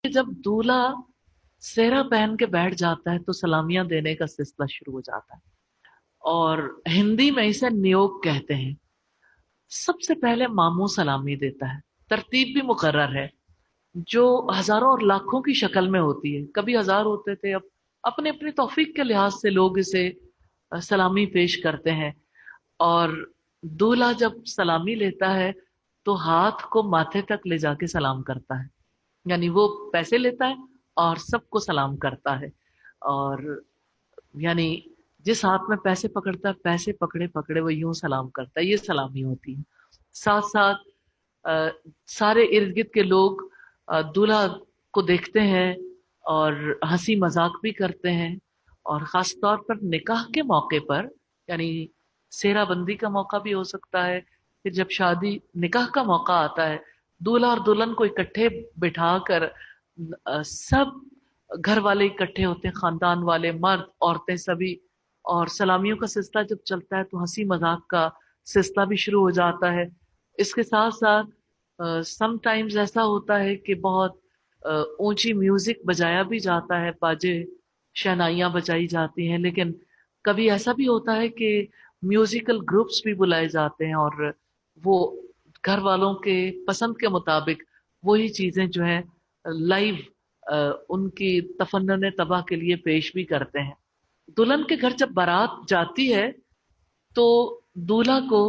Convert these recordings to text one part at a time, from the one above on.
जब दूल्हा सेहरा पहन के बैठ जाता है तो सलामियां देने का सिलसिला शुरू हो जाता है, और हिंदी में इसे नियोग कहते हैं। सबसे पहले मामू सलामी देता है। तरतीब भी मुकर्रर है, जो हजारों और लाखों की शक्ल में होती है। कभी हजार होते थे, अब अपने अपनी तौफीक के लिहाज से लोग इसे सलामी पेश करते हैं। और दूल्हा जब सलामी लेता है तो हाथ को माथे तक ले जाके सलाम करता है, यानी वो पैसे लेता है और सबको सलाम करता है। और यानी जिस हाथ में पैसे पकड़ता है, पैसे पकड़े पकड़े वो यूं सलाम करता है। ये सलामी होती है। साथ साथ अ, सारे इर्द गिर्द के लोग दूल्हा को देखते हैं और हंसी मजाक भी करते हैं। और खास तौर पर निकाह के मौके पर, यानी सेहरा बंदी का मौका भी हो सकता है, फिर जब शादी निकाह का मौका आता है, दूल्हा और दुल्हन को इकट्ठे बिठाकर सब घर वाले इकट्ठे होते हैं, खानदान वाले, मर्द औरतें सभी। और सलामियों का सिलसिला जब चलता है तो हंसी मजाक का सिलसिला भी शुरू हो जाता है। इसके साथ साथ समटाइम्स ऐसा होता है कि बहुत ऊंची म्यूजिक बजाया भी जाता है, बाजे शहनाइयां बजाई जाती हैं। लेकिन कभी ऐसा भी होता है कि म्यूजिकल ग्रुप्स भी बुलाए जाते हैं, और वो घर वालों के पसंद के मुताबिक वही चीजें जो है लाइव उनकी तफन्नुन तबाह के लिए पेश भी करते हैं। दुल्हन के घर जब बारात जाती है तो दूल्हा को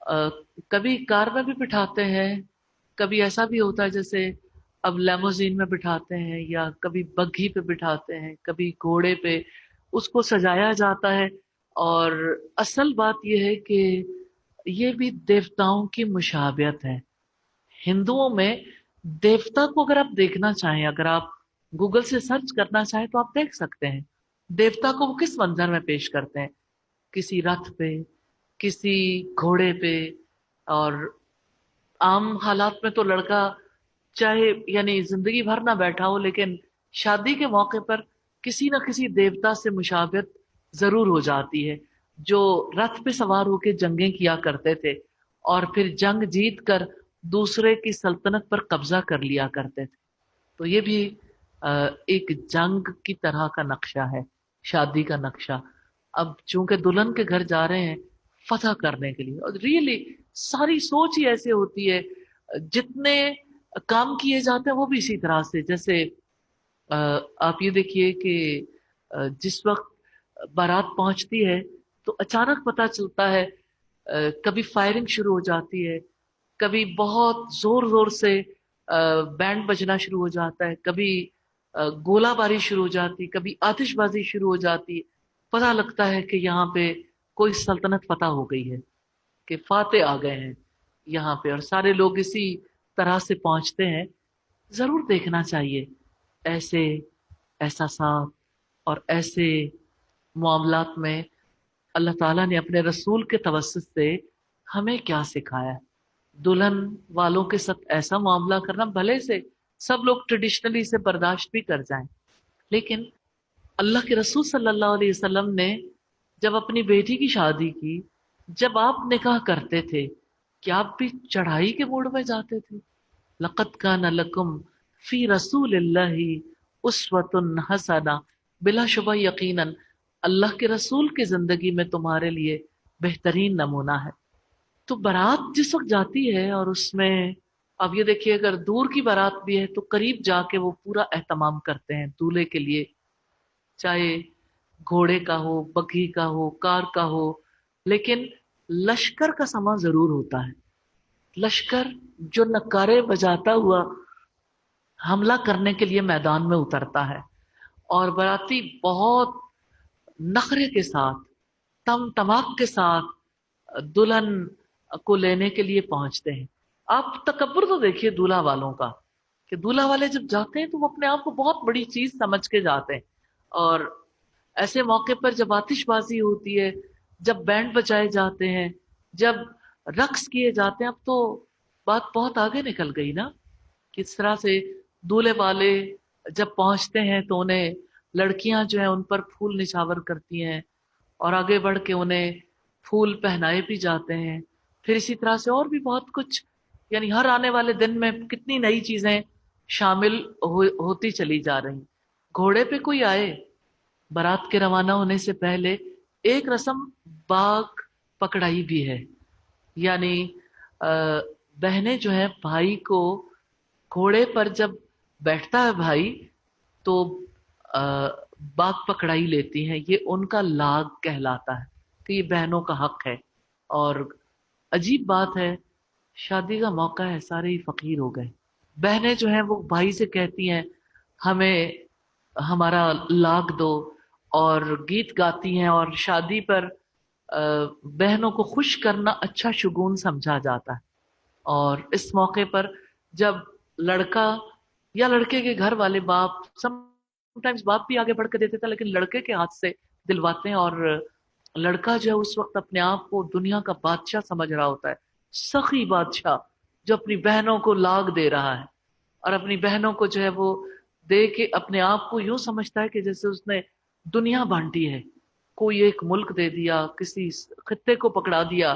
अ, कभी कार में भी बिठाते हैं, कभी ऐसा भी होता है जैसे अब लेमोजीन में बिठाते हैं, या कभी बग्घी पे बिठाते हैं, कभी घोड़े पे उसको सजाया जाता है। और असल बात यह है कि ये भी देवताओं की मुशाबियत है। हिंदुओं में देवता को अगर आप देखना चाहें, अगर आप गूगल से सर्च करना चाहें तो आप देख सकते हैं देवता को वो किस मंजर में पेश करते हैं। किसी रथ पे, किसी घोड़े पे। और आम हालात में तो लड़का चाहे यानी जिंदगी भर ना बैठा हो, लेकिन शादी के मौके पर किसी न किसी देवता से मुशाबहत जरूर हो जाती है, जो रथ पे सवार होकर जंगें किया करते थे और फिर जंग जीत कर दूसरे की सल्तनत पर कब्जा कर लिया करते थे। तो ये भी एक जंग की तरह का नक्शा है, शादी का नक्शा। अब चूंकि दुल्हन के घर जा रहे हैं फतह करने के लिए, और रियली सारी सोच ही ऐसे होती है, जितने काम किए जाते हैं वो भी इसी तरह से। जैसे आप ये देखिए कि जिस वक्त बारात पहुंचती है तो अचानक पता चलता है, कभी फायरिंग शुरू हो जाती है, कभी बहुत जोर जोर से बैंड बजना शुरू हो जाता है, कभी गोलाबारी शुरू हो जाती है, कभी आतिशबाजी शुरू हो जाती है। पता लगता है कि यहाँ पे कोई सल्तनत फतह हो गई है, कि फाते आ गए हैं यहाँ पे, और सारे लोग इसी तरह से पहुंचते हैं। जरूर देखना चाहिए ऐसे एहसासात और ऐसे मामलात में अल्लाह ताला ने अपने रसूल के तवस्सुत से हमें क्या सिखाया है। दुल्हन वालों के साथ ऐसा मामला करना, भले से सब लोग ट्रेडिशनली इसे बर्दाश्त भी कर जाएं, लेकिन अल्लाह के रसूल सल्लल्लाहु अलैहि वसल्लम ने जब अपनी बेटी की शादी की, जब आप निकाह करते थे, क्या आप भी चढ़ाई के मूड में जाते थे? लक़द कान लकुम फी रसूलिल्लाहि उस्वतुन हसना। बिला शुबह यकीनन अल्लाह के रसूल की जिंदगी में तुम्हारे लिए बेहतरीन नमूना है। तो बारात जिस वक्त जाती है और उसमें, अब ये देखिए, अगर दूर की बारात भी है तो करीब जाके वो पूरा एहतमाम करते हैं दूल्हे के लिए, चाहे घोड़े का हो, बग्घी का हो, कार का हो। लेकिन लश्कर का समा जरूर होता है। लश्कर जो नक्कारे बजाता हुआ हमला करने के लिए मैदान में उतरता है, और बाराती बहुत नखरे के साथ, तम तमाक के साथ दुल्हन को लेने के लिए पहुंचते हैं। आप तकब्बुर तो देखिए दूल्हा वालों का, कि दूल्हा वाले जब जाते हैं तो वो अपने आप को बहुत बड़ी चीज समझ के जाते हैं। और ऐसे मौके पर जब आतिशबाजी होती है, जब बैंड बजाए जाते हैं, जब रक्स किए जाते हैं, अब तो बात बहुत आगे निकल गई ना। किस तरह से दूल्हे वाले जब पहुंचते हैं तो उन्हें लड़कियां जो है उन पर फूल निछावर करती हैं, और आगे बढ़ के उन्हें फूल पहनाए भी जाते हैं। फिर इसी तरह से और भी बहुत कुछ, यानी हर आने वाले दिन में कितनी नई चीजें شامل ہوتی چلی جا رہی. گھوڑے پہ کوئی آئے، بارات کے روانہ ہونے سے پہلے ایک رسم باغ پکڑائی بھی ہے. یعنی بہنیں جو ہے بھائی کو گھوڑے پر جب بیٹھتا ہے بھائی تو باغ پکڑائی لیتی ہیں. یہ ان کا لاگ کہلاتا ہے کہ یہ بہنوں کا حق ہے. اور عجیب بات ہے، شادی کا موقع ہے، سارے ہی فقیر ہو گئے. بہنیں جو ہیں وہ بھائی سے کہتی ہیں ہمیں ہمارا لاگ دو، اور گیت گاتی ہیں. اور شادی پر بہنوں کو خوش کرنا اچھا شگون سمجھا جاتا ہے. اور اس موقع پر جب لڑکا یا لڑکے کے گھر والے، باپ سم ٹائمز باپ بھی آگے بڑھ کے دیتے تھے، لیکن لڑکے کے ہاتھ سے دلواتے ہیں. اور لڑکا جو ہے اس وقت اپنے آپ کو دنیا کا بادشاہ سمجھ رہا ہوتا ہے، سخی بادشاہ جو اپنی بہنوں کو لاگ دے رہا ہے. اور اپنی بہنوں کو جو ہے وہ دے کے اپنے آپ کو یوں سمجھتا ہے کہ جیسے اس نے دنیا بانٹی ہے. کوئی ایک ملک دے دیا، کسی خطے کو پکڑا دیا،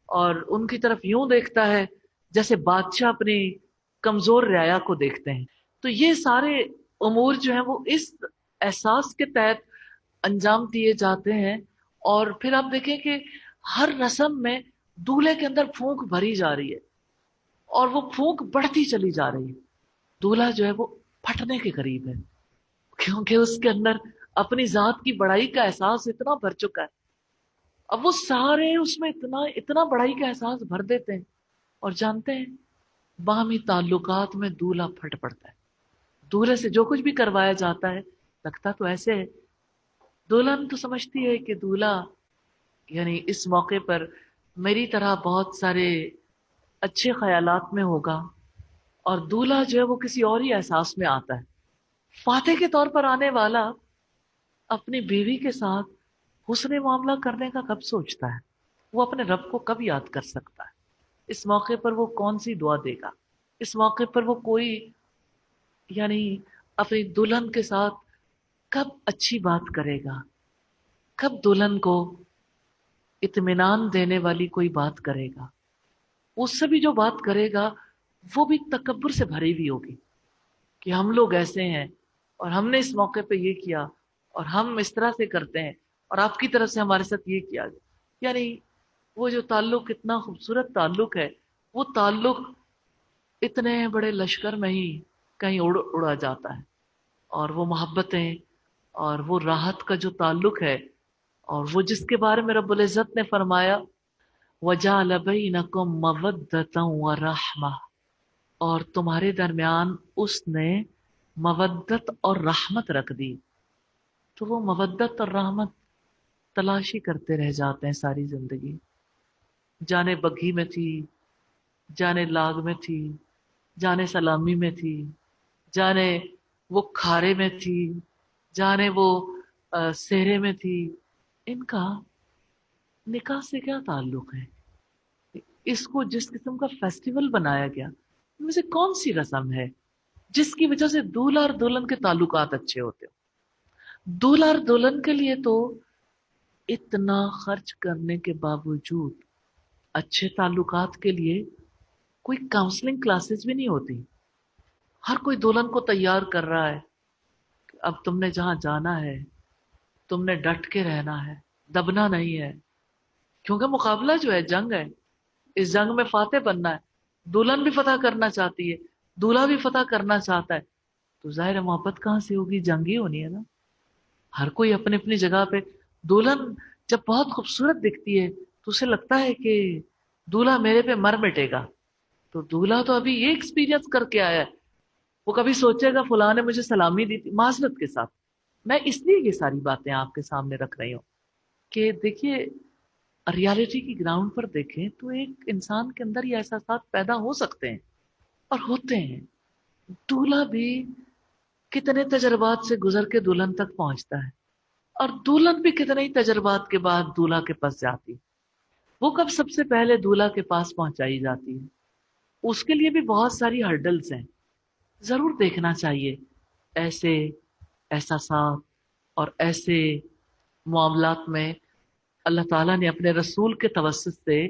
اور ان کی طرف یوں دیکھتا ہے جیسے بادشاہ اپنی کمزور رعایا کو دیکھتے ہیں. تو یہ سارے امور جو ہیں وہ اس احساس کے تحت انجام دیے جاتے ہیں. اور پھر آپ دیکھیں کہ ہر رسم میں دولہے کے اندر پھونک بھری جا رہی ہے، اور وہ پھونک بڑھتی چلی جا رہی ہے. دولہا جو ہے وہ پھٹنے کے قریب ہے، کیونکہ اس کے اندر اپنی ذات کی بڑائی کا احساس اتنا بھر چکا ہے. اب وہ سارے اس میں اتنا اتنا بڑائی کا احساس بھر دیتے ہیں، اور جانتے ہیں باہمی تعلقات میں دولہا پھٹ پڑتا ہے. دولہے سے جو کچھ بھی کروایا جاتا ہے لگتا تو ایسے ہے. دلہن تو سمجھتی ہے کہ دولہا یعنی اس موقع پر میری طرح بہت سارے اچھے خیالات میں ہوگا، اور دولہا جو ہے وہ کسی اور ہی احساس میں آتا ہے. فاتح کے طور پر آنے والا اپنی بیوی کے ساتھ حسن معاملہ کرنے کا کب سوچتا ہے؟ وہ اپنے رب کو کب یاد کر سکتا ہے؟ اس موقع پر وہ کون سی دعا دے گا؟ اس موقع پر وہ کوئی یعنی اپنی دلہن کے ساتھ کب اچھی بات کرے گا؟ کب دلہن کو اطمینان دینے والی کوئی بات کرے گا؟ اس سے بھی جو بات کرے گا وہ بھی تکبر سے بھری ہوئی ہوگی کہ ہم لوگ ایسے ہیں، اور ہم نے اس موقع پہ یہ کیا، اور ہم اس طرح سے کرتے ہیں، اور آپ کی طرف سے ہمارے ساتھ یہ کیا گیا. یعنی وہ جو تعلق اتنا خوبصورت تعلق ہے، وہ تعلق اتنے بڑے لشکر میں ہی کہیں اڑا جاتا ہے. اور وہ محبتیں اور وہ راحت کا جو تعلق ہے، اور وہ جس کے بارے میں رب العزت نے فرمایا وَجَعَلَ بَيْنَكُمْ مَوَدَّةً وَرَحْمَةً، اور تمہارے درمیان اس نے مودت اور رحمت رکھ دی. تو وہ مودت اور رحمت تلاشی کرتے رہ جاتے ہیں ساری زندگی. جانے بگھی میں تھی، جانے لاگ میں تھی، جانے سلامی میں تھی، جانے وہ کھارے میں تھی، جانے وہ سہرے میں تھی. ان کا نکاح سے کیا تعلق ہے؟ اس کو جس قسم کا فیسٹیول بنایا گیا، ان میں سے کون سی رسم ہے جس کی وجہ سے دولہا اور دلہن کے تعلقات اچھے ہوتے ہو؟ دولہا اور دلہن کے لیے تو اتنا خرچ کرنے کے باوجود اچھے تعلقات کے لیے کوئی کاؤنسلنگ کلاسز بھی نہیں ہوتی. ہر کوئی دلہن کو تیار کر رہا ہے کہ اب تم نے جہاں جانا ہے تم نے ڈٹ کے رہنا ہے، دبنا نہیں ہے. کیونکہ مقابلہ جو ہے جنگ ہے، اس جنگ میں فاتح بننا ہے. دلہن بھی فتح کرنا چاہتی ہے، دولہا بھی فتح کرنا چاہتا ہے. تو ظاہر ہے محبت کہاں سے ہوگی؟ جنگ ہی ہونی ہے نا. ہر کوئی اپنی اپنی جگہ پہ. دلہن جب بہت خوبصورت دکھتی ہے تو اسے لگتا ہے کہ دولہا میرے پہ مر مٹے گا. تو دولہا تو ابھی یہ ایکسپیرینس کر کے آیا ہے، وہ کبھی سوچے گا فلاں نے مجھے سلامی دی تھی معذرت کے ساتھ. میں اس لیے یہ ساری باتیں آپ کے سامنے رکھ رہی ہوں کہ دیکھیے ریالٹی کی گراؤنڈ پر دیکھیں تو ایک انسان کے اندر یہ احساسات پیدا ہو سکتے ہیں اور ہوتے ہیں. دولہا بھی کتنے تجربات سے گزر کے دلہن تک پہنچتا ہے، اور دلہن بھی کتنے ہی تجربات کے بعد دولہا کے پاس جاتی. وہ کب سب سے پہلے دولہا کے پاس پہنچائی جاتی ہے؟ اس کے لیے بھی بہت ساری ہرڈلز ہیں. ضرور دیکھنا چاہیے ایسے احساسات اور ایسے معاملات میں اللہ تعالیٰ نے اپنے رسول کے توسط سے